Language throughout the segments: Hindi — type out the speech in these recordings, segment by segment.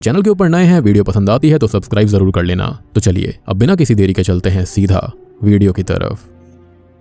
चैनल के ऊपर नए हैं, वीडियो पसंद आती है तो सब्सक्राइब जरूर कर लेना। तो चलिए अब बिना किसी देरी के चलते हैं सीधा वीडियो की तरफ।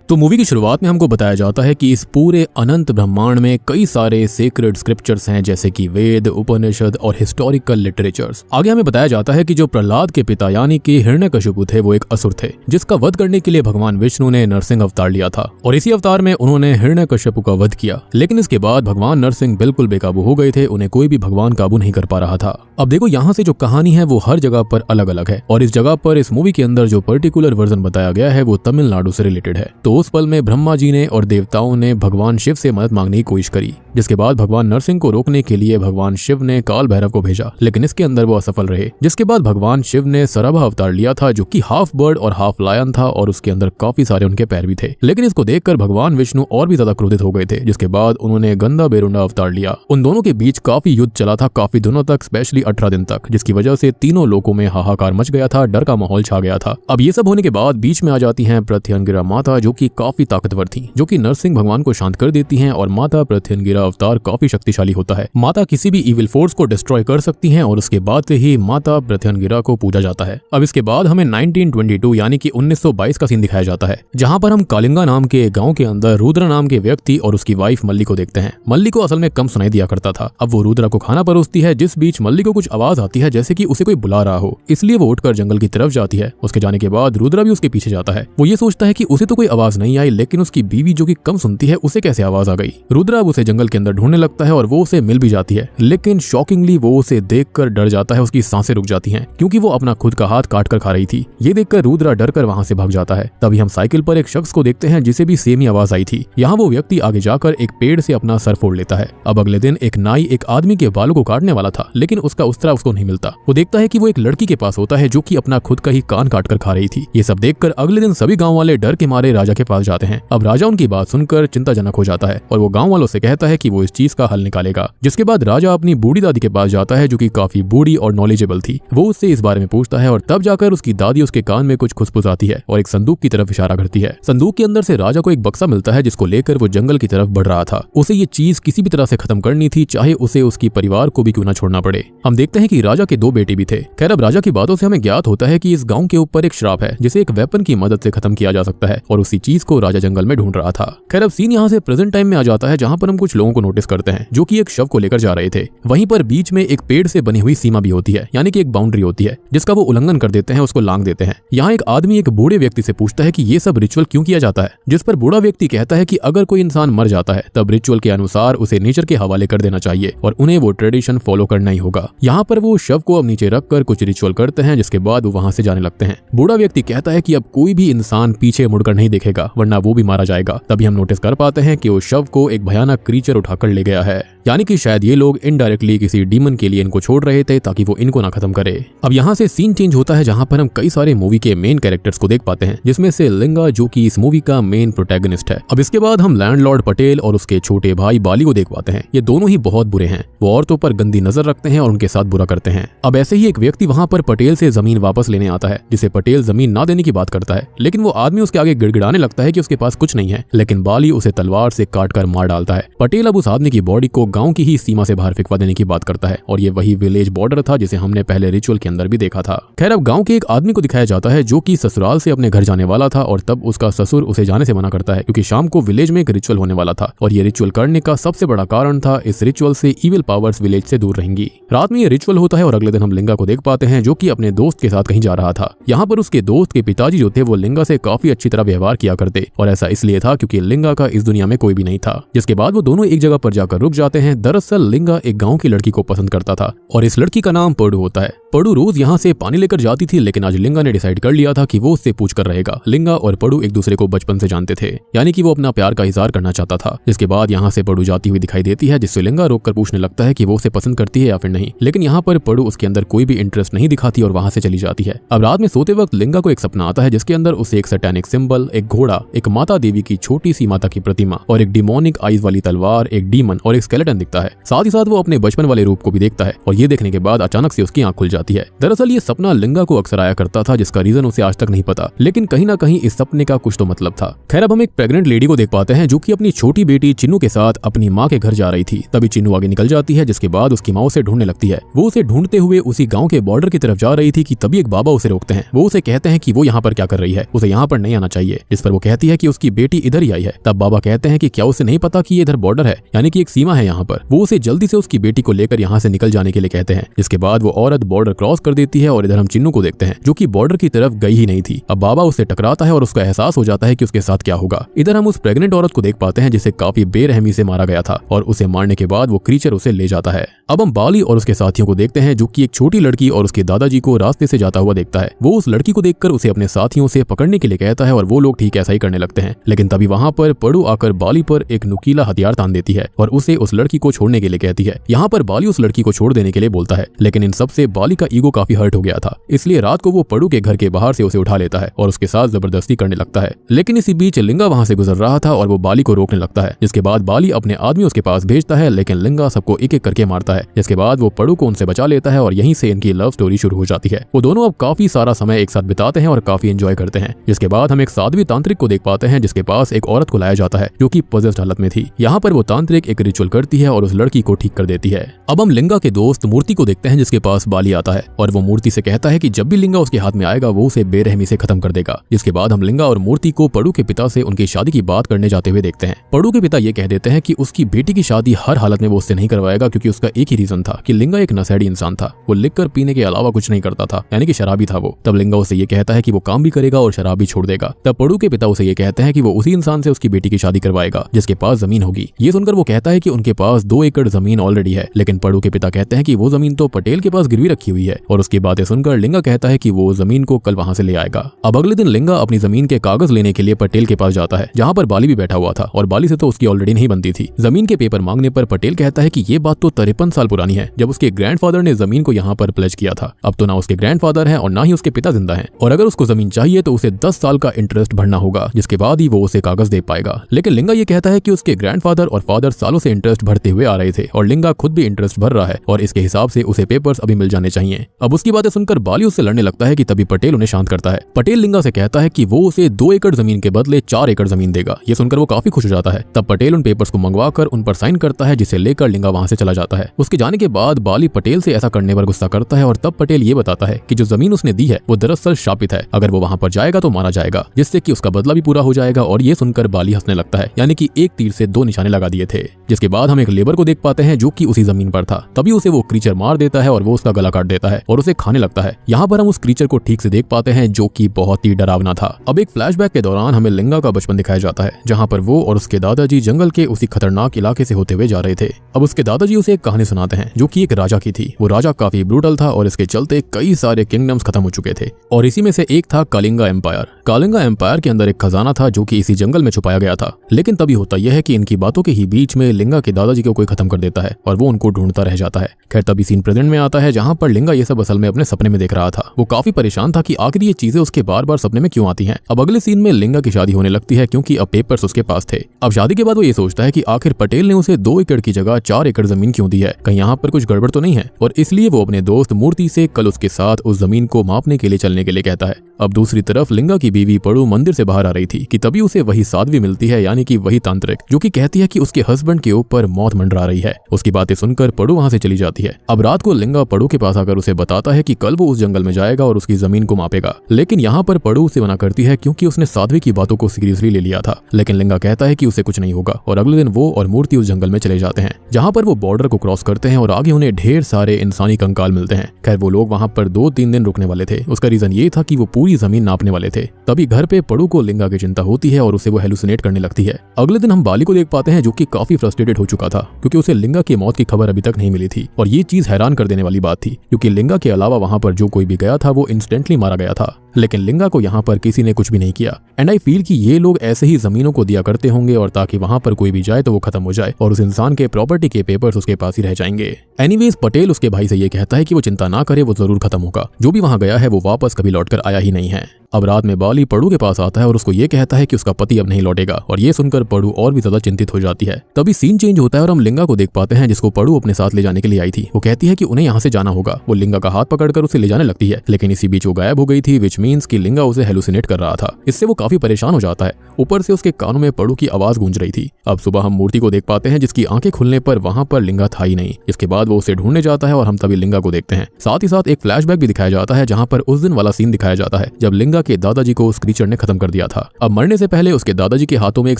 तो मूवी की शुरुआत में हमको बताया जाता है कि इस पूरे अनंत ब्रह्मांड में कई सारे सेक्रेड स्क्रिप्चर्स हैं, जैसे कि वेद, उपनिषद और हिस्टोरिकल लिटरेचर्स। आगे हमें बताया जाता है कि जो प्रहलाद के पिता यानी कि हिरण्यकशिपु थे वो एक असुर थे, जिसका वध करने के लिए भगवान विष्णु ने नरसिंह अवतार लिया था और इसी अवतार में उन्होंने हिरण्यकशिपु का वध किया। लेकिन इसके बाद भगवान नरसिंह बिल्कुल बेकाबू हो गए थे, उन्हें कोई भी भगवान काबू नहीं कर पा रहा था। अब देखो यहाँ से जो कहानी है वो हर जगह पर अलग अलग है और इस जगह पर इस मूवी के अंदर जो पर्टिकुलर वर्जन बताया गया है वो तमिलनाडु से रिलेटेड है। तो उस पल में ब्रह्मा जी ने और देवताओं ने भगवान शिव से मदद मांगने की कोशिश करी, जिसके बाद भगवान नरसिंह को रोकने के लिए भगवान शिव ने काल भैरव को भेजा, लेकिन इसके अंदर वो असफल रहे। जिसके बाद भगवान शिव ने सरभा अवतार लिया था, जो कि हाफ बर्ड और हाफ लायन था और उसके अंदर काफी सारे उनके पैर भी थे। लेकिन इसको देखकर भगवान विष्णु और भी ज्यादा क्रोधित हो गए थे, जिसके बाद उन्होंने गंदा बेरुंडा अवतार लिया। उन दोनों के बीच काफी युद्ध चला था, काफी दिनों तक, स्पेशली 18 दिन तक, जिसकी वजह से तीनों लोगों में हाहाकार मच गया था, डर का माहौल छा गया था। अब ये सब होने के बाद बीच में आ जाती हैं प्रत्यंगिरा माता, जो कि काफी ताकतवर थी, जो कि नरसिंह भगवान को शांत कर देती हैं और माता प्रत्यंगिरा अवतार काफी शक्तिशाली होता है। माता किसी भी इविल फोर्स को डिस्ट्रॉय कर सकती हैं और उसके बाद से ही माता प्रत्यंगिरा को पूजा जाता है। अब इसके बाद हमें 1922 यानी कि 1922 का सीन दिखाया जाता है, जहां पर हम कालिंगा नाम के गांव के अंदर रुद्र नाम के व्यक्ति और उसकी वाइफ मल्ली को देखते हैं। मल्ली को असल में कम सुनाई दिया करता था। अब वो रुद्रा को खाना परोसती है, जिस बीच मल्ली को कुछ आवाज आती है जैसे कि उसे कोई बुला रहा हो, इसलिए वो उठकर जंगल की तरफ जाती है। उसके जाने के बाद रुद्रा भी उसके पीछे जाता है। वो ये सोचता है कि उसे तो कोई आवाज नहीं आई, लेकिन उसकी बीवी जो कि कम सुनती है उसे कैसे आवाज आ गई। रुद्रा अब उसे जंगल के अंदर ढूंढने लगता है और वो उसे मिल भी जाती है, लेकिन शॉकिंगली वो उसे देखकर डर जाता है। उसकी सांसें रुक जाती हैं क्योंकि वो अपना खुद का हाथ काट कर खा रही थी। ये देखकर रुद्रा डरकर वहां से भाग जाता है। तभी हम साइकिल पर एक शख्स को देखते हैं जिसे भी सेम ही आवाज आई थी। यहाँ वो व्यक्ति आगे जाकर एक पेड़ से अपना सर फोड़ लेता है। अब अगले दिन एक नाई एक आदमी के बालों को काटने वाला था, लेकिन उसका उस्तरा उसको नहीं मिलता। वो देखता है कि वो एक लड़की के पास होता है जो कि अपना खुद का ही कान काट कर खा रही थी। ये सब देखकर अगले दिन सभी गाँव वाले डर के मारे राजा के पास जाते हैं। अब राजा उनकी बात सुनकर चिंताजनक हो जाता है और वो गांव वालों से कहता है कि वो इस चीज का हल निकालेगा। जिसके बाद राजा अपनी बूढ़ी दादी के पास जाता है, जो कि काफी बूढ़ी और नॉलेजेबल थी। वो उससे इस बारे में पूछता है और तब जाकर उसकी दादी उसके कान में कुछ खुसफुसाती है और एक संदूक की तरफ इशारा करती है। संदूक के अंदर से राजा को एक बक्सा मिलता है, जिसको लेकर वो जंगल की तरफ बढ़ रहा था। उसे ये चीज किसी भी तरह से खत्म करनी थी, चाहे उसे उसकी परिवार को भी क्यों न छोड़ना पड़े। हम देखते हैं कि राजा के 2 बेटे भी थे। खैर अब राजा की बातों से हमें ज्ञात होता है कि इस गाँव के ऊपर एक श्राप है, जिसे एक वेपन की मदद से खत्म किया जा सकता है और उसी चीज को राजा जंगल में ढूंढ रहा था। खैर अब सीन यहाँ से प्रेजेंट टाइम में आ जाता है, जहाँ पर हम कुछ लोगों को नोटिस करते हैं जो कि एक शव को लेकर जा रहे थे। वहीं पर बीच में एक पेड़ से बनी हुई सीमा भी होती है, यानी कि एक बाउंड्री होती है, जिसका वो उल्लंघन कर देते हैं, उसको लांग देते हैं। यहाँ एक आदमी एक बूढ़े व्यक्ति से पूछता है कि ये सब रिचुअल क्यों किया जाता है, जिस पर बूढ़ा व्यक्ति कहता है कि अगर कोई इंसान मर जाता है तब रिचुअल के अनुसार उसे नेचर के हवाले कर देना चाहिए और उन्हें वो ट्रेडिशन फॉलो करना ही होगा। यहाँ पर वो शव को अब नीचे रखकर कुछ रिचुअल करते हैं, जिसके बाद वो वहां से जाने लगते हैं। बूढ़ा व्यक्ति कहता है कि अब कोई भी इंसान पीछे मुड़कर नहीं देखेगा, वरना वो भी मारा जाएगा। तभी हम नोटिस कर पाते हैं कि वो शव को एक भयानक क्रीचर उठाकर ले गया है, यानी कि शायद ये लोग इनडायरेक्टली किसी डीमन के लिए इनको छोड़ रहे थे ताकि वो इनको ना खत्म करे। अब यहाँ से सीन चेंज होता है, जहाँ पर हम कई सारे मूवी के मेन कैरेक्टर्स को देख पाते हैं, जिसमें से लिंगा जो कि इस मूवी का मेन प्रोटैगनिस्ट है। अब इसके बाद हम लैंडलॉर्ड पटेल और उसके छोटे भाई बाली को देख पाते हैं। ये दोनों ही बहुत बुरे हैं। वो औरतों पर गंदी नजर रखते हैं और उनके साथ बुरा करते हैं। अब ऐसे ही एक व्यक्ति वहाँ पर पटेल से जमीन वापस लेने आता है, जिसे पटेल जमीन ना देने की बात करता है, लेकिन वो आदमी उसके आगे गिड़गिड़ाने लगता है कि उसके पास कुछ नहीं है, लेकिन बाली उसे तलवार से काटकर मार डालता है। पटेल अब उस आदमी की बॉडी को गाँव की ही सीमा बाहर फिकवा देने की बात करता है और ये वही विलेज बॉर्डर था जिसे हमने पहले रिचुअल के अंदर भी देखा था। खैर अब गांव के एक आदमी को दिखाया जाता है जो कि ससुराल से अपने घर जाने वाला था और तब उसका ससुर उसे जाने से मना करता है, क्योंकि शाम को विलेज में एक रिचुअल होने वाला था और ये रिचुअल करने का सबसे बड़ा कारण था, इस रिचुअल से इविल पावर्स विलेज से दूर रहेंगी। रात में ये रिचुअल होता है और अगले दिन हम लिंगा को देख पाते हैं, जो कि अपने दोस्त के साथ कहीं जा रहा था। यहाँ पर उसके दोस्त के पिताजी जो थे वो लिंगा से काफी अच्छी तरह व्यवहार किया करते और ऐसा इसलिए था क्योंकि लिंगा का इस दुनिया में कोई भी नहीं था। जिसके बाद वो दोनों एक जगह पर जाकर रुक जाते हैं। दरअसल लिंगा एक गाँव की लड़की को पसंद करता था और इस लड़की का नाम पड़ू होता है। पड़ू रोज यहाँ से पानी लेकर जाती थी, लेकिन आज लिंगा ने डिसाइड कर लिया था कि वो उससे पूछ कर रहेगा। लिंगा और पड़ू एक दूसरे को बचपन से जानते थे, यानी कि वो अपना प्यार का इजहार करना चाहता था। जिसके बाद यहाँ से पड़ू जाती हुई दिखाई देती है, जिससे लिंगा रोककर पूछने लगता है कि वो उसे पसंद करती है या फिर नहीं, लेकिन यहाँ पर पड़ू उसके अंदर कोई भी इंटरेस्ट नहीं दिखाती और वहां से चली जाती है। अब रात में सोते वक्त लिंगा को एक सपना आता है, जिसके अंदर उसे एक सैटेनिक सिंबल, एक घोड़ा, एक माता देवी की छोटी सी माता की प्रतिमा और एक डिमोनिक आइज वाली तलवार, एक डीमन और एक स्केलेटन दिखता है। साथ ही साथ वो अपने बचपन वाले रूप को भी देखता है और ये देखने के बाद अचानक से उसकी आंख खुल जाती जाती है। दरअसल ये सपना लिंगा को अक्सर आया करता था, जिसका रीजन उसे आज तक नहीं पता, लेकिन कहीं ना कहीं इस सपने का कुछ तो मतलब था। खैर अब हम एक प्रेग्नेंट लेडी को देख पाते हैं जो कि अपनी छोटी बेटी चिन्नू के साथ अपनी माँ के घर जा रही थी। तभी चिन्नू आगे निकल जाती है, जिसके बाद उसकी माँ उसे ढूंढने लगती है। वो उसे ढूंढते हुए उसी गाँव के बॉर्डर की तरफ जा रही थी कि तभी एक बाबा उसे रोकते हैं। वो उसे कहते हैं कि वो यहाँ पर क्या कर रही है, उसे यहाँ पर नहीं आना चाहिए। इस पर वो कहती है कि उसकी बेटी इधर ही आई है। तब बाबा कहते हैं कि क्या उसे नहीं पता कि ये इधर बॉर्डर है, यानी कि एक सीमा है यहाँ पर। वो उसे जल्दी से उसकी बेटी को लेकर यहाँ से निकल जाने के लिए कहते हैं। जिसके बाद वो औरत बॉर्डर क्रॉस कर देती है और इधर हम चिन्नू को देखते हैं जो कि बॉर्डर की तरफ गई ही नहीं थी। अब बाबा उससे टकराता है और उसको एहसास हो जाता है कि उसके साथ क्या होगा। इधर हम उस प्रेग्नेंट औरत को देख पाते हैं जिसे काफी बेरहमी से मारा गया था और उसे मारने के बाद वो क्रीचर उसे ले जाता है। अब हम बाली और उसके साथियों को देखते हैं जो कि एक छोटी लड़की और उसके दादाजी को रास्ते से जाता हुआ देखता है। वो उस लड़की को देखकर उसे अपने साथियों से पकड़ने के लिए कहता है और वो लोग ठीक ऐसा ही करने लगते हैं। लेकिन तभी वहां पर पड़ू आकर बाली पर एक नुकीला हथियार तान देती है और उसे उस लड़की को छोड़ने के लिए कहती है। यहाँ पर बाली उस लड़की को छोड़ देने के लिए बोलता है, लेकिन इन सब से बाली का ईगो काफी हर्ट हो गया था, इसलिए रात को वो पड़ू के घर के बाहर से उसे उठा लेता है और उसके साथ जबरदस्ती करने लगता है। लेकिन इसी बीच लिंगा वहां से गुजर रहा था और वो बाली को रोकने लगता है। जिसके बाद बाली अपने आदमी उसके पास भेजता है, लेकिन लिंगा सबको एक एक करके मारता है। जिसके बाद वो पड़ू को उनसे बचा लेता है और यहीं से इनकी लव स्टोरी शुरू हो जाती है। वो दोनों अब काफी सारा समय एक साथ बिताते हैं और काफी एंजॉय करते हैं। जिसके बाद हम एक साध्वी तांत्रिक को देख पाते हैं जिसके पास एक औरत को लाया जाता है जो कि पॉजेस्ड हालत में थी। यहाँ पर वो तांत्रिक एक रिचुअल करती है और उस लड़की को ठीक कर देती है। अब हम लिंगा के दोस्त मूर्ति को देखते हैं जिसके पास बाली आता है और वो मूर्ति से कहता है कि जब भी लिंगा उसके हाथ में आएगा वो उसे बेरहमी से खत्म कर देगा। जिसके बाद हम लिंगा और मूर्ति को पड़ू के पिता से उनकी शादी की बात करने जाते हुए देखते हैं। पड़ू के पिता ये कह देते हैं कि उसकी बेटी की शादी हर हालत में वो उससे नहीं करवाएगा, क्योंकि उसका एक ही रीजन था कि लिंगा एक नशेड़ी इंसान था। वो लिखकर पीने के अलावा कुछ नहीं करता था, यानी कि शराबी था वो। तब लिंगा उसे ये कहता है कि वो काम भी करेगा और शराब भी छोड़ देगा। तब पड़ू के पिता उसे ये कहते हैं कि वो उसी इंसान से उसकी बेटी की शादी करवाएगा जिसके पास जमीन होगी। ये सुनकर वो कहता है कि उनके पास 2 एकड़ जमीन ऑलरेडी है, लेकिन पड़ू के पिता कहते हैं कि वो जमीन तो पटेल के पास गिरवी रखी हुई है। और उसकी बातें सुनकर लिंगा कहता है कि वो जमीन को कल वहां से ले आएगा। अब अगले दिन लिंगा अपनी जमीन के कागज लेने के लिए पटेल के पास जाता है, जहाँ पर बाली भी बैठा हुआ था और बाली से तो उसकी ऑलरेडी नहीं बनती थी। जमीन के पेपर मांगने पर पटेल कहता है कि ये बात तो 53 साल पुरानी है, जब उसके ग्रैंडफादर ने जमीन को यहाँ पर प्लेज किया था। अब तो ना उसके ग्रैंडफादर है और ना ही उसके पिता जिंदा है, और अगर उसको जमीन चाहिए तो उसे 10 साल का इंटरेस्ट भरना होगा, जिसके बाद ही वो उसे कागज दे पाएगा। लेकिन लिंगा ये कहता है कि उसके ग्रैंडफादर और फादर सालों से इंटरेस्ट भरते हुए आ रहे थे और लिंगा खुद भी इंटरेस्ट भर रहा है और इसके हिसाब से उसे पेपर्स अभी मिल जाने चाहिए। अब उसकी बातें सुनकर बाली उससे लड़ने लगता है कि तभी पटेल उन्हें शांत करता है। पटेल लिंगा से कहता है कि वो उसे 2 एकड़ जमीन के बदले 4 एकड़ जमीन देगा। ये सुनकर वो काफी खुश हो जाता है। तब पटेल उन पेपर्स को मंगवा कर उन पर साइन करता है, जिसे लेकर लिंगा वहां से चला जाता है। उसके जाने के बाद बाली पटेल से ऐसा करने पर गुस्सा करता है और तब पटेल ये बताता है कि जो जमीन उसने दी है वो दरअसल शापित है, अगर वो वहां पर जाएगा तो मारा जाएगा, जिससे कि उसका बदला भी पूरा हो जाएगा। और ये सुनकर बाली हंसने लगता है, यानी कि एक तीर से 2 निशाने लगा दिए थे। जिसके बाद हम एक लेबर को देख पाते हैं जो कि उसी जमीन पर था। तभी उसे वो क्रीचर मार देता है और वो उसका गला काट देता है और उसे खाने लगता है। यहाँ पर हम उस क्रीचर को ठीक से देख पाते हैं जो कि बहुत ही डरावना था। अब एक फ्लैशबैक के दौरान हमें लिंगा का बचपन दिखाया जाता है, जहाँ पर वो और उसके दादाजी जंगल के उसी खतरनाक इलाके से होते हुए जा रहे थे। अब उसके दादाजी उसे एक कहानी सुनाते हैं जो कि एक राजा की थी। वो राजा काफी ब्रूटल था और इसके चलते कई सारे किंगडम्स खत्म हो चुके थे और इसी में से एक था कलिंगा एम्पायर। कलिंगा एम्पायर के अंदर एक खजाना था जो कि इसी जंगल में छुपाया गया था। लेकिन तभी होता यह है कि इनकी बातों के ही बीच में लिंगा के दादाजी को कोई खत्म कर देता है और वो उनको ढूंढता रह जाता है। खैर तभी सीन प्रेजेंट में आता है जहाँ पर लिंगा ये सब असल में अपने सपने में देख रहा था। वो काफी परेशान था कि आखिर ये चीजें उसके बार बार सपने में क्यों आती हैं। अब अगले सीन में लिंगा की शादी होने लगती है क्योंकि अब पेपर्स उसके पास थे। अब शादी के बाद वो ये सोचता है कि आखिर पटेल ने उसे 2 एकड़ की जगह 4 एकड़ जमीन क्यों दी है, कहीं यहाँ पर कुछ गड़बड़ तो नहीं है। और इसलिए वो अपने दोस्त मूर्ति से कल उसके साथ उस जमीन को मापने के लिए चलने के लिए कहता है। अब दूसरी तरफ लिंगा की बीवी पड़ू मंदिर से बाहर आ रही थी कि तभी उसे वही साध्वी मिलती है, यानी कि वही तांत्रिक, जो कि कहती है कि उसके हस्बैंड के ऊपर मौत मंडरा रही है। उसकी बातें सुनकर पड़ू वहां से चली जाती है। अब रात को लिंगा पड़ू के पास आकर उसे बताता है कि कल वो उस जंगल में जाएगा और उसकी जमीन को मापेगा। लेकिन यहाँ पर पड़ू उसे मना करती है क्योंकि उसने साध्वी की बातों को सीरियसली ले लिया था। लेकिन लिंगा कहता है कि उसे कुछ नहीं होगा और अगले दिन वो और मूर्ति उस जंगल में चले जाते हैं, जहाँ पर वो बॉर्डर को क्रॉस करते हैं और आगे उन्हें ढेर सारे इंसानी कंकाल मिलते हैं। खैर वो लोग वहां पर 2-3 दिन रुकने वाले थे। उसका रीजन ये था कि वो पूरी जमीन नापने वाले थे। तभी घर पे पड़ू को लिंगा की चिंता होती है और उसे वो हेलुसिनेट करने लगती है। अगले दिन हम बाली को देख पाते हैं जो कि काफी फ्रस्ट्रेटेड हो चुका था क्योंकि उसे लिंगा की मौत की खबर अभी तक नहीं मिली थी। और ये चीज हैरान कर देने वाली बात थी क्योंकि लिंगा के अलावा वहां पर जो कोई भी गया था वो इंस्टेंटली मारा गया था। लेकिन लिंगा को यहाँ पर किसी ने कुछ भी नहीं किया। एंड आई फील कि ये लोग ऐसे ही जमीनों को दिया करते होंगे और ताकि वहां पर कोई भी जाए तो वो खत्म हो जाए और उस इंसान के प्रॉपर्टी के पेपर्स उसके पास ही रह जाएंगे। एनीवेज पटेल उसके भाई से ये कहता है कि वो चिंता ना करे, वो जरूर खत्म होगा। जो भी वहां गया है वो वापस कभी लौटकर आया ही नहीं है। अब रात में बाली पड़ू के पास आता है और उसको ये कहता है कि उसका पति अब नहीं लौटेगा, और ये सुनकर पड़ू और भी ज्यादा चिंतित हो जाती है। तभी सीन चेंज होता है और हम लिंगा को देख पाते हैं, जिसको पड़ू अपने साथ ले जाने के लिए आई थी। वो कहती है कि उन्हें यहाँ से जाना होगा। वो लिंगा का हाथ पकड़कर उसे ले जाने लगती है, लेकिन इसी बीच वो गायब हो गई थी, विच मीन्स कि लिंगा उसे हेलुसिनेट कर रहा था। इससे वो काफी परेशान हो जाता है। ऊपर से उसके कानों में पड़ू की आवाज गूंज रही थी। अब सुबह हम मूर्ति को देख पाते हैं, जिसकी आंखें खुलने पर वहां पर लिंगा था ही नहीं। इसके बाद वो उसे ढूंढने जाता है और हम तभी लिंगा को देखते हैं। साथ ही साथ एक फ्लैशबैक भी दिखाया जाता है, जहां पर उस दिन वाला सीन दिखाया जाता है जब लिंगा के दादाजी को उस क्रीचर ने खत्म कर दिया था। अब मरने से पहले उसके दादाजी के हाथों में एक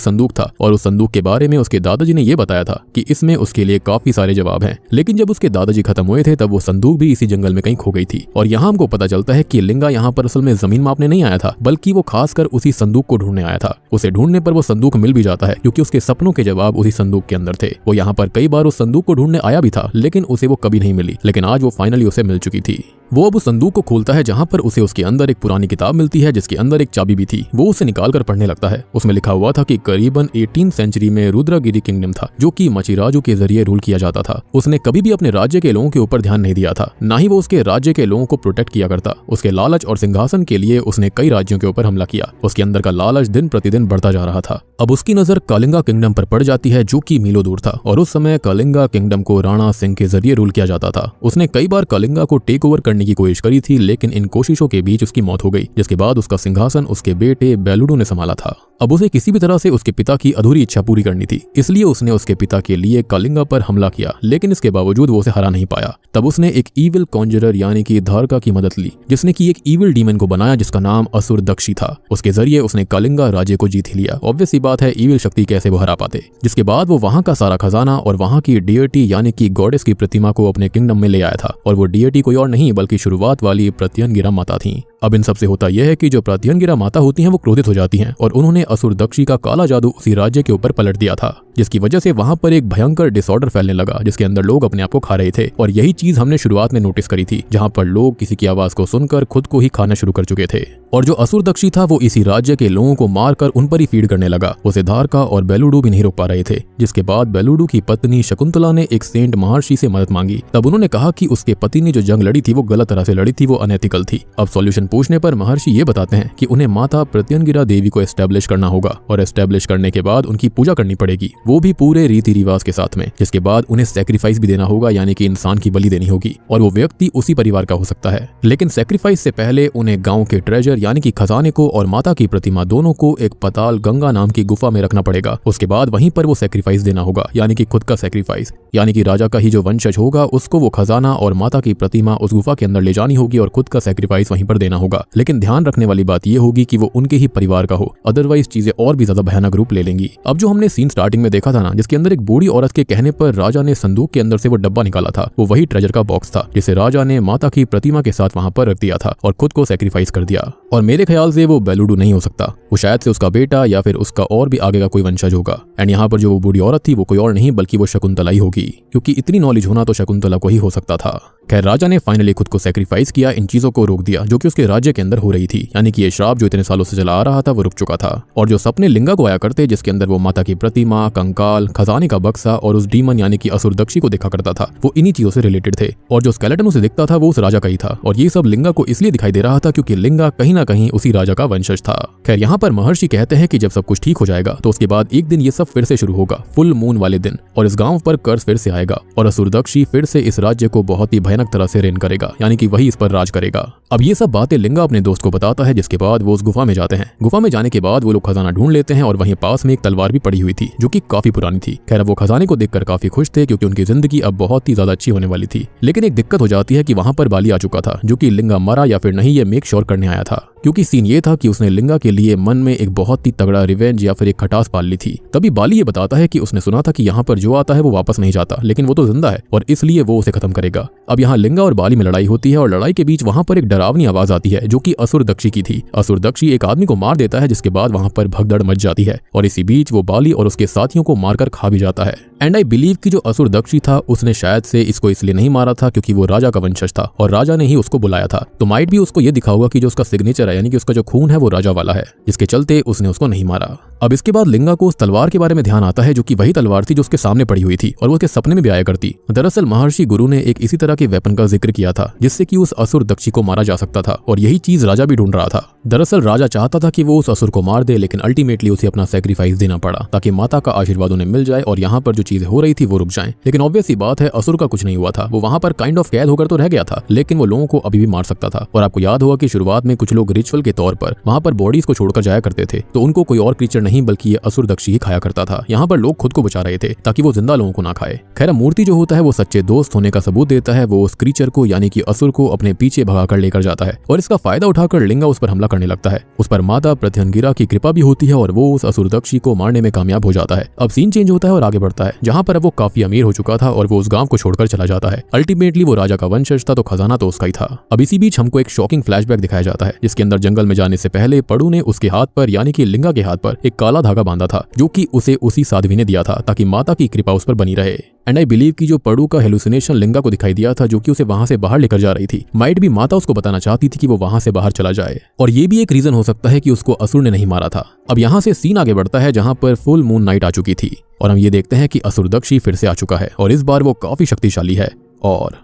संदूक था, और उस संदूक के बारे में उसके दादाजी ने यह बताया था कि इसमें उसके लिए काफी सारे जवाब हैं। लेकिन जब उसके दादाजी खत्म हुए थे तब वो संदूक भी इसी जंगल में कहीं खो गई थी। और यहाँ हमको पता चलता है कि लिंगा यहाँ पर असल में जमीन मापने नहीं आया था, बल्कि वो खासकर उसी संदूक को ढूंढने आया था। उसे ढूंढने पर वो संदूक मिल भी जाता है, क्योंकि उसके सपनों के जवाब उसी संदूक के अंदर थे। वो यहाँ पर कई बार उस संदूक को ढूंढने आया भी था, लेकिन उसे वो कभी नहीं मिली। लेकिन आज वो फाइनली उसे मिल चुकी थी। वो अब उस संदूक को खोलता है, जहां पर उसे उसके अंदर एक पुरानी किताब मिलती है, जिसके अंदर एक चाबी भी थी। वो उसे निकालकर पढ़ने लगता है। उसमें लिखा हुआ था कि करीबन 18वीं सेंचुरी में रुद्रगिरी किंगडम था, जो कि मचिराजू के जरिए रूल किया जाता था। उसने कभी भी अपने राज्य के लोगों के ऊपर ध्यान नहीं दिया था, ना ही वो उसके राज्य के लोगों को प्रोटेक्ट किया करता। उसके लालच और सिंहासन के लिए उसने कई राज्यों के ऊपर हमला किया। उसके अंदर का लालच दिन प्रतिदिन बढ़ता जा रहा था। अब उसकी नजर कलिंगा किंगडम पर पड़ जाती है, जो कि मीलों दूर था, और उस समय कलिंगा किंगडम को राणा सिंह के जरिए रूल किया जाता था। उसने कई बार कलिंगा को टेक ओवर करने की कोशिश करी थी, लेकिन इन कोशिशों के बीच उसकी मौत हो गई, जिसके बाद उसका सिंहासन उसके बेटे बेलुडू ने संभाला था। अब उसे किसी भी तरह से उसके पिता की अधूरी इच्छा पूरी करनी थी, इसलिए उसने उसके पिता के लिए कलिंगा पर हमला किया, लेकिन इसके बावजूद वो उसे हरा नहीं पाया। तब उसने एक ईविल कॉन्जरर यानी कि धारका की मदद ली, जिसने की एक ईविल डीमन को बनाया, जिसका नाम असुर दक्षी था। उसके जरिए उसने कलिंगा राज्य को जीत ही लिया। ऑब्वियस सी बात है, ईविल शक्ति कैसे वो हरा पाते। जिसके बाद वो वहां का सारा खजाना और वहां की डियटी यानी कि गॉडेस की प्रतिमा को अपने किंगडम में ले आया था, और वो डियटी कोई और नहीं बल्कि शुरुआत वाली प्रत्यंगिरा माता थी। अब इन सब से होता यह है कि जो प्रत्यंगिरा माता होती हैं वो क्रोधित हो जाती हैं, और उन्होंने असुर दक्षी का काला जादू उसी राज्य के ऊपर पलट दिया था, जिसकी वजह से वहां पर एक भयंकर डिसऑर्डर फैलने लगा, जिसके अंदर लोग अपने आप को खा रहे थे। और यही चीज हमने शुरुआत में नोटिस करी थी, जहां पर लोग किसी की आवाज को सुनकर खुद को ही खाना शुरू कर चुके थे। और जो असुर दक्षी था वो इसी राज्य के लोगों को मारकर उन पर ही फीड करने लगा। उसे धारका और बेलुडू भी नहीं रोक पा रहे थे। जिसके बाद बेलुडू की पत्नी शकुंतला ने एक सेंट महर्षि से मदद मांगी। तब उन्होंने कहा कि उसके पति ने जो जंग लड़ी थी वो गलत तरह से लड़ी थी, वो अनएथिकल थी। अब सॉल्यूशन पूछने पर महर्षि ये बताते हैं कि उन्हें माता प्रत्यंगिरा देवी को एस्टेब्लिश करना होगा, और एस्टेब्लिश करने के बाद उनकी पूजा करनी पड़ेगी, वो भी पूरे रीति रिवाज के साथ में। जिसके बाद उन्हें सैक्रिफाइस भी देना होगा, यानी कि इंसान की बलि देनी होगी, और वो व्यक्ति उसी परिवार का हो सकता है। लेकिन सैक्रिफाइस से पहले उन्हें गांव के ट्रेजर यानी कि खजाने को और माता की प्रतिमा दोनों को एक पताल गंगा नाम की गुफा में रखना पड़ेगा। उसके बाद वहीं पर वो सैक्रिफाइस देना होगा, यानी कि खुद का सैक्रिफाइस, यानी कि राजा का ही जो वंशज होगा उसको वो खजाना और माता की प्रतिमा उस गुफा के अंदर ले जानी होगी और खुद का सैक्रिफाइस वहीं पर देना होगा। लेकिन ध्यान रखने वाली बात ये होगी कि वो उनके ही परिवार का हो, अदरवाइज चीजें और भी ज्यादा भयानक रूप ले लेंगी। अब जो हमने सीन स्टार्टिंग में देखा था ना, जिसके अंदर एक बूढ़ी औरत के कहने पर राजा ने संदूक के अंदर से वो डब्बा निकाला था, वो वही ट्रेजर का बॉक्स था, जिसे राजा ने माता की प्रतिमा के साथ वहां पर रख दिया था और खुद को सैक्रिफाइस कर दिया। और मेरे ख्याल से वो बेलुडू नहीं हो सकता, वो शायद से उसका बेटा या फिर उसका और भी आगे का कोई वंशज होगा। एंड यहाँ पर जो वो बूढ़ी औरत थी वो कोई और नहीं बल्कि वो शकुंतला ही होगी, क्योंकि इतनी नॉलेज होना तो शकुंतला को ही हो सकता था। खैर, राजा ने फाइनली खुद को सैक्रिफाइस किया, इन चीजों को रोक दिया जो कि उसके राज्य के अंदर हो रही थी, यानी कि ये श्राप जो इतने सालों से चला आ रहा था वो रुक चुका था। और जो सपने लिंगा को आया करते, जिसके अंदर वो माता की प्रतिमा, कंकाल, खजाने का बक्सा और उस डीमन यानी कि असुर दक्षी को देखा करता था, वो इन्हीं चीजों से रिलेटेड थे। और जो स्केलेटन उसे दिखता था वो उस राजा का ही था, और ये सब लिंगा को इसलिए दिखाई दे रहा था क्योंकि लिंगा कहीं ना कहीं उसी राजा का वंशज था। खैर, यहाँ पर महर्षि कहते हैं कि जब सब कुछ ठीक हो जाएगा तो उसके बाद एक दिन ये सब फिर से शुरू होगा, फुल मून वाले दिन, और इस गांव पर कर्ज फिर से आएगा और असुर दक्षी फिर से इस राज्य को बहुत ही भयानक तरह से रेन करेगा, यानी कि वही इस पर राज करेगा। अब ये सब बातें लिंगा अपने दोस्त को बताता है, जिसके बाद वो उस गुफा में जाते हैं। गुफा में जाने के बाद वो लोग खजाना ढूंढ लेते हैं और वहीं पास में एक तलवार भी पड़ी हुई थी जो कि काफी पुरानी थी। खैर, वो खजाने को देखकर काफी खुश थे क्योंकि उनकी जिंदगी अब बहुत ही ज्यादा अच्छी होने वाली थी। लेकिन एक दिक्कत हो जाती है कि वहां पर बाली आ चुका था, जो कि लिंगा मरा या फिर नहीं ये मेक श्योर करने आया था, क्योंकि सीन ये था कि उसने लिंगा के लिए मन में एक बहुत ही तगड़ा रिवेंज या फिर एक खटास पाल ली थी। तभी बाली ये बताता है कि उसने सुना था कि यहाँ पर जो आता है वो वापस नहीं जाता, लेकिन वो तो जिंदा है और इसलिए वो उसे खत्म करेगा। अब यहाँ लिंगा और बाली में लड़ाई होती है और लड़ाई के बीच वहां पर एक डरावनी आवाज आती है जो कि असुर दक्षी की थी। असुर दक्षी एक आदमी को मार देता है, जिसके बाद वहां पर भगदड़ मच जाती है और इसी बीच वो बाली और उसके साथियों को मारकर खा भी जाता है। एंड आई बिलीव कि जो असुर दक्षी था उसने शायद से इसको इसलिए नहीं मारा था क्योंकि वो राजा का वंशज था और राजा ने ही उसको बुलाया था, तो माइट भी उसको ये दिखा होगा कि जो उसका सिग्नेचर है यानी कि उसका जो खून है वो राजा वाला है, जिसके चलते उसने उसको नहीं मारा। अब इसके बाद लिंगा को उस तलवार के बारे में ध्यान आता है जो कि वही तलवार थी जो उसके सामने पड़ी हुई थी और वो उसके सपने में भी आया करती। दरअसल महर्षि गुरु ने एक इसी तरह के वेपन का जिक्र किया था जिससे कि उस असुर दक्षी को मारा जा सकता था और यही चीज राजा भी ढूंढ रहा था। दरअसल राजा चाहता था कि वो उस असुर को मार दे, लेकिन अल्टीमेटली उसे अपना सैक्रिफाइस देना पड़ा ताकि माता का आशीर्वाद उन्हें मिल जाए और यहाँ पर जो चीजें हो रही थी वो रुक जाएं। लेकिन ऑब्वियस ही बात है, असुर का कुछ नहीं हुआ था, वो वहां पर काइंड ऑफ कैद होकर तो रह गया था, लेकिन वो लोगों को अभी भी मार सकता था। और आपको याद होगा कि शुरुआत में कुछ लोग रिचुअल के तौर पर वहां पर बॉडीज को छोड़कर जाया करते थे, तो उनको कोई और क्रीचर नहीं बल्कि ये असुर दक्षी ही खाया करता था। यहाँ पर लोग खुद को बचा रहे थे ताकि वो जिंदा लोगों को ना खाए। खैर मूर्ति जो होता है वो सच्चे दोस्त होने का सबूत देता है, वो उस क्रीचर को यानी कि असुर को अपने पीछे भगाकर लेकर जाता है और इसका फायदा उठाकर लिंगा उस पर हमला करने लगता है। उस पर माता प्रत्यंगिरा की कृपा भी होती है और वो उस असुर दक्षी को मारने में कामयाब हो जाता है। अब सीन चेंज होता है और आगे बढ़ता है, जहाँ पर अब वो काफी अमीर हो चुका था और वो उस गांव को छोड़कर चला जाता है। अल्टीमेटली वो राजा का वंशज था तो खजाना तो उसका ही था। अब इसी बीच हमको एक शॉकिंग फ्लैशबैक दिखाया जाता है जिसके अंदर जंगल में जाने से पहले पड़ू ने उसके हाथ पर यानी कि लिंगा के हाथ पर एक काला धागा बांधा था जो कि उसे उसी साध्वी ने दिया था ताकि माता की कृपा उस पर बनी रहे। एंड आई बिलीव कि जो पड़ू का हेलुसिनेशन लिंगा को दिखाई दिया था जो कि उसे वहां से बाहर लेकर जा रही थी, माइट भी माता उसको बताना चाहती थी कि वो वहां से बाहर चला जाए और ये भी एक रीजन हो सकता है कि उसको असुर ने नहीं मारा था। अब यहाँ से सीन आगे बढ़ता है जहाँ पर फुल मून नाइट आ चुकी थी और हम ये देखते हैं कि असुर दक्षी फिर से आ चुका है और इस बार वो काफी शक्तिशाली है और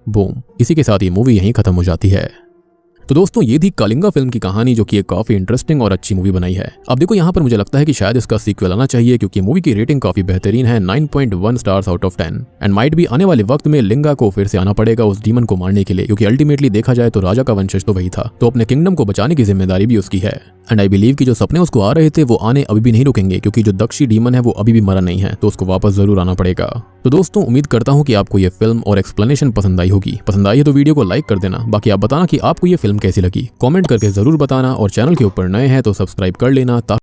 बूम, इसी के साथ ये मूवी यहीं खत्म हो जाती है। तो दोस्तों ये थी कलिंगा फिल्म की कहानी जो कि एक काफी इंटरेस्टिंग और अच्छी मूवी बनाई है। अब देखो यहाँ पर मुझे लगता है कि शायद इसका सीक्वल आना चाहिए क्योंकि मूवी की रेटिंग काफी बेहतरीन है, 9.1 stars out of 10। And might भी आने वाले वक्त में लिंगा को फिर से आना पड़ेगा उस डीमन को मारने के लिए, क्योंकि अल्टीमेटली देखा जाए तो राजा का वंशज तो वही था, तो अपने किंगडम को बचाने की जिम्मेदारी भी उसकी है। एंड आई बिलीव कि जो सपने उसको आ रहे थे वो आने अभी भी नहीं रुकेंगे क्योंकि जो दक्षी डीमन है वो अभी भी मरा नहीं है, तो उसको वापस जरूर आना पड़ेगा। तो दोस्तों उम्मीद करता हूँ कि आपको ये फिल्म और एक्सप्लेनेशन पसंद आई होगी। पसंद आई है तो वीडियो को लाइक कर देना। बाकी आप बताना कि आपको ये फिल्म कैसी लगी, कमेंट करके जरूर बताना और चैनल के ऊपर नए हैं तो सब्सक्राइब कर लेना।